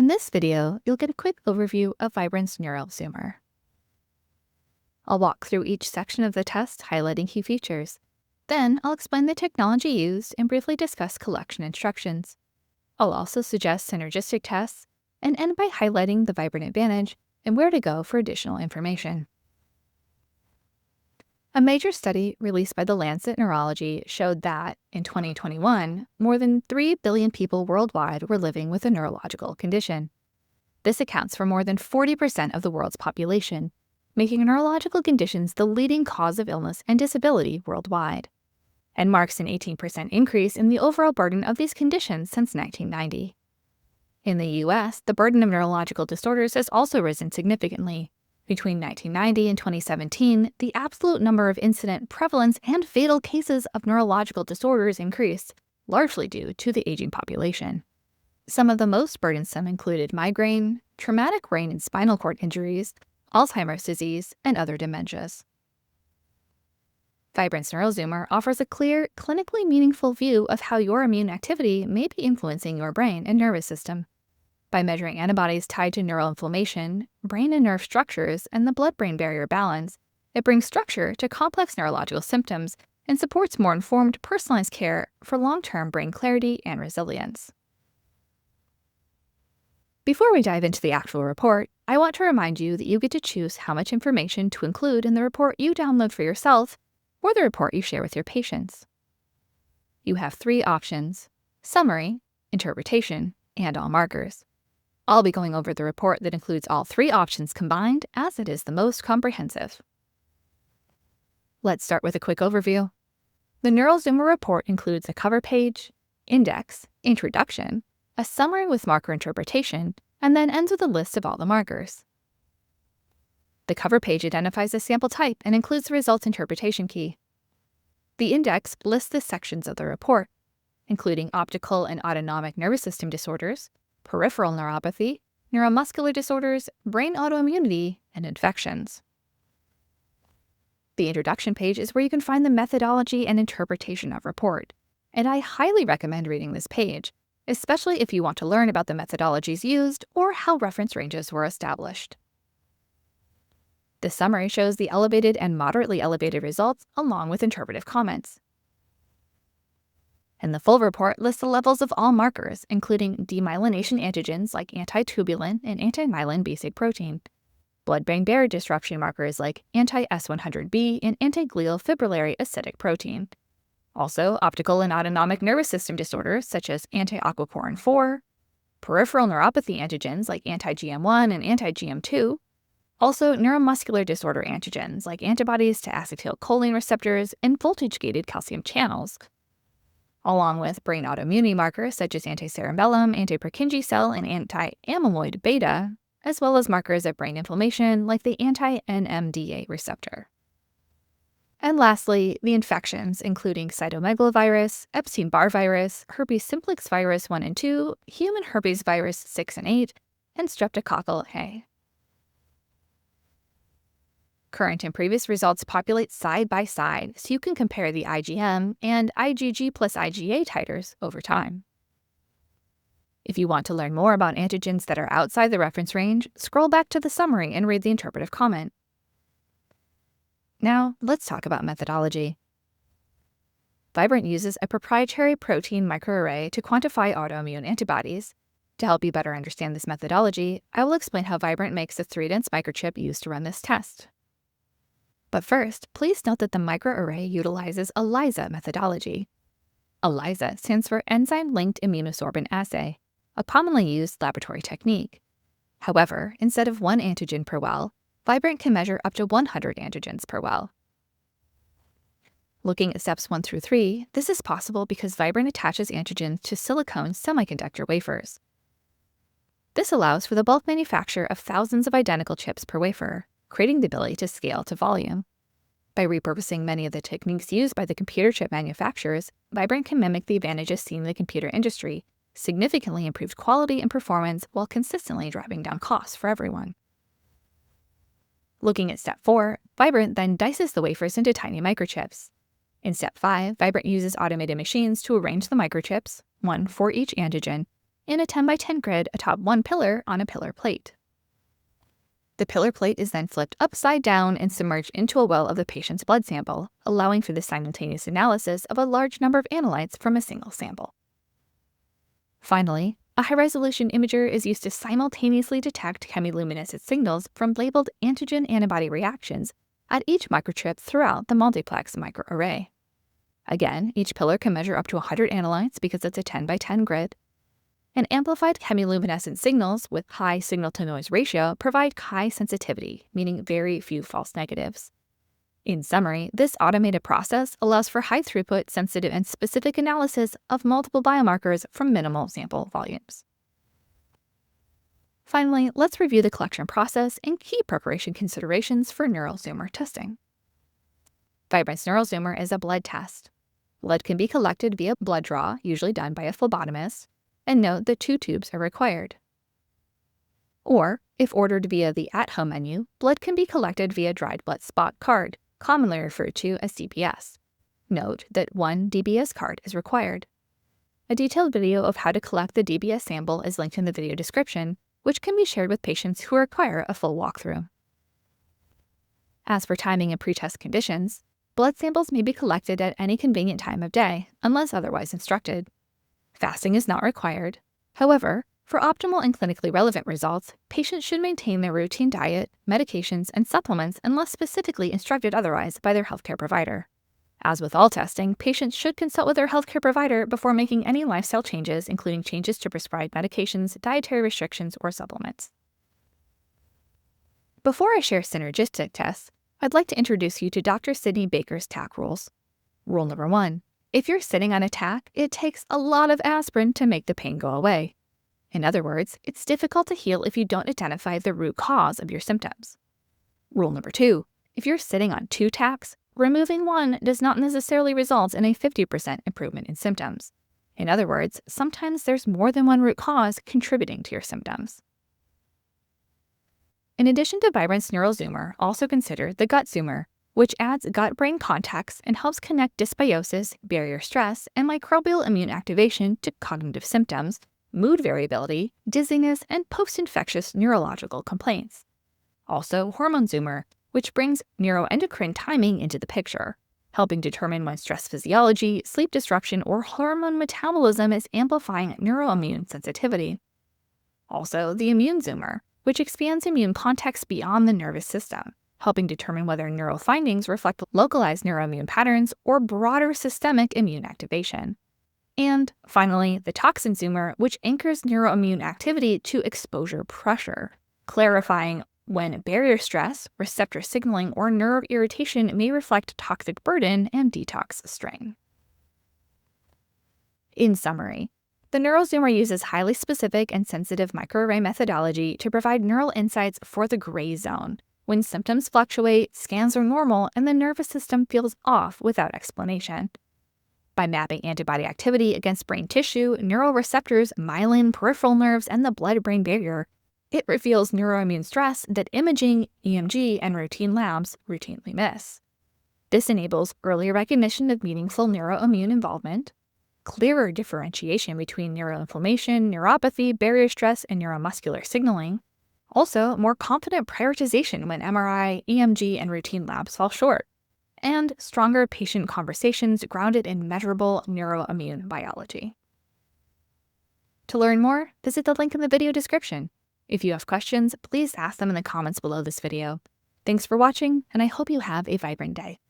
In this video, you'll get a quick overview of Vibrant's Neural Zoomer. I'll walk through each section of the test, highlighting key features. Then, I'll explain the technology used and briefly discuss collection instructions. I'll also suggest synergistic tests and end by highlighting the Vibrant advantage and where to go for additional information. A major study released by the Lancet Neurology showed that, in 2021, more than 3 billion people worldwide were living with a neurological condition. This accounts for more than 40% of the world's population, making neurological conditions the leading cause of illness and disability worldwide, and marks an 18% increase in the overall burden of these conditions since 1990. In the US, the burden of neurological disorders has also risen significantly. Between 1990 and 2017, the absolute number of incident, prevalence, and fatal cases of neurological disorders increased, largely due to the aging population. Some of the most burdensome included migraine, traumatic brain and spinal cord injuries, Alzheimer's disease, and other dementias. Vibrant's Neural Zoomer offers a clear, clinically meaningful view of how your immune activity may be influencing your brain and nervous system. By measuring antibodies tied to neural inflammation, brain and nerve structures, and the blood-brain barrier balance, it brings structure to complex neurological symptoms and supports more informed, personalized care for long-term brain clarity and resilience. Before we dive into the actual report, I want to remind you that you get to choose how much information to include in the report you download for yourself or the report you share with your patients. You have 3 options: summary, interpretation, and all markers. I'll be going over the report that includes all 3 options combined, as it is the most comprehensive. Let's start with a quick overview. The Neural Zoomer report includes a cover page, index, introduction, a summary with marker interpretation, and then ends with a list of all the markers. The cover page identifies a sample type and includes the results interpretation key. The index lists the sections of the report, including optical and autonomic nervous system disorders, peripheral neuropathy, neuromuscular disorders, brain autoimmunity, and infections. The introduction page is where you can find the methodology and interpretation of report, and I highly recommend reading this page, especially if you want to learn about the methodologies used or how reference ranges were established. The summary shows the elevated and moderately elevated results along with interpretive comments. And the full report lists the levels of all markers, including demyelination antigens like anti-tubulin and anti-myelin basic protein, blood-brain barrier disruption markers like anti-S100B and anti-glial fibrillary acidic protein, also optical and autonomic nervous system disorders such as anti-aquaporin 4, peripheral neuropathy antigens like anti-GM1 and anti-GM2, also neuromuscular disorder antigens like antibodies to acetylcholine receptors and voltage-gated calcium channels, along with brain autoimmunity markers such as anti-cerebellum, anti-Purkinje cell, and anti-amyloid beta, as well as markers of brain inflammation like the anti-NMDA receptor. And lastly, the infections, including cytomegalovirus, Epstein-Barr virus, herpes simplex virus 1 and 2, human herpes virus 6 and 8, and streptococcal A. Current and previous results populate side by side, so you can compare the IgM and IgG plus IgA titers over time. If you want to learn more about antigens that are outside the reference range, scroll back to the summary and read the interpretive comment. Now, let's talk about methodology. Vibrant uses a proprietary protein microarray to quantify autoimmune antibodies. To help you better understand this methodology, I will explain how Vibrant makes the 3-dense microchip used to run this test. But first, please note that the microarray utilizes ELISA methodology. ELISA stands for Enzyme-Linked Immunosorbent Assay, a commonly used laboratory technique. However, instead of 1 antigen per well, Vibrant can measure up to 100 antigens per well. Looking at steps 1 through 3, this is possible because Vibrant attaches antigens to silicone semiconductor wafers. This allows for the bulk manufacture of thousands of identical chips per wafer, creating the ability to scale to volume. By repurposing many of the techniques used by the computer chip manufacturers, Vibrant can mimic the advantages seen in the computer industry, significantly improved quality and performance while consistently driving down costs for everyone. Looking at step 4, Vibrant then dices the wafers into tiny microchips. In step 5, Vibrant uses automated machines to arrange the microchips, 1 for each antigen, in a 10 by 10 grid atop one pillar on a pillar plate. The pillar plate is then flipped upside down and submerged into a well of the patient's blood sample, allowing for the simultaneous analysis of a large number of analytes from a single sample. Finally, a high-resolution imager is used to simultaneously detect chemiluminescent signals from labeled antigen-antibody reactions at each microchip throughout the multiplex microarray. Again, each pillar can measure up to 100 analytes because it's a 10 by 10 grid. And amplified chemiluminescent signals with high signal-to-noise ratio provide high sensitivity, meaning very few false negatives. In summary, this automated process allows for high-throughput, sensitive, and specific analysis of multiple biomarkers from minimal sample volumes. Finally, let's review the collection process and key preparation considerations for NeuroZoomer testing. Vibrance NeuroZoomer is a blood test. Blood can be collected via blood draw, usually done by a phlebotomist, and note that 2 tubes are required. Or, if ordered via the at-home menu, blood can be collected via dried blood spot card, commonly referred to as DBS. Note that 1 DBS card is required. A detailed video of how to collect the DBS sample is linked in the video description, which can be shared with patients who require a full walkthrough. As for timing and pretest conditions, blood samples may be collected at any convenient time of day, unless otherwise instructed. Fasting is not required. However, for optimal and clinically relevant results, patients should maintain their routine diet, medications, and supplements unless specifically instructed otherwise by their healthcare provider. As with all testing, patients should consult with their healthcare provider before making any lifestyle changes, including changes to prescribed medications, dietary restrictions, or supplements. Before I share synergistic tests, I'd like to introduce you to Dr. Sidney Baker's Tack Rules. Rule number 1. If you're sitting on a tack, it takes a lot of aspirin to make the pain go away. In other words, it's difficult to heal if you don't identify the root cause of your symptoms. Rule number 2. If you're sitting on 2 tacks, removing one does not necessarily result in a 50% improvement in symptoms. In other words, sometimes there's more than one root cause contributing to your symptoms. In addition to Vibrance NeuroZoomer, also consider the Gut Zoomer, which adds gut-brain context and helps connect dysbiosis, barrier stress, and microbial immune activation to cognitive symptoms, mood variability, dizziness, and post-infectious neurological complaints. Also, Hormone Zoomer, which brings neuroendocrine timing into the picture, helping determine when stress physiology, sleep disruption, or hormone metabolism is amplifying neuroimmune sensitivity. Also, the Immune Zoomer, which expands immune context beyond the nervous system, helping determine whether neural findings reflect localized neuroimmune patterns or broader systemic immune activation. And finally, the Toxin Zoomer, which anchors neuroimmune activity to exposure pressure, clarifying when barrier stress, receptor signaling, or nerve irritation may reflect toxic burden and detox strain. In summary, the NeuroZoomer uses highly specific and sensitive microarray methodology to provide neural insights for the gray zone, when symptoms fluctuate, scans are normal, and the nervous system feels off without explanation. By mapping antibody activity against brain tissue, neuroreceptors, myelin, peripheral nerves, and the blood-brain barrier, it reveals neuroimmune stress that imaging, EMG, and routine labs routinely miss. This enables earlier recognition of meaningful neuroimmune involvement, clearer differentiation between neuroinflammation, neuropathy, barrier stress, and neuromuscular signaling, also more confident prioritization when MRI, EMG, and routine labs fall short, and stronger patient conversations grounded in measurable neuroimmune biology. To learn more, visit the link in the video description. If you have questions, please ask them in the comments below this video. Thanks for watching, and I hope you have a vibrant day.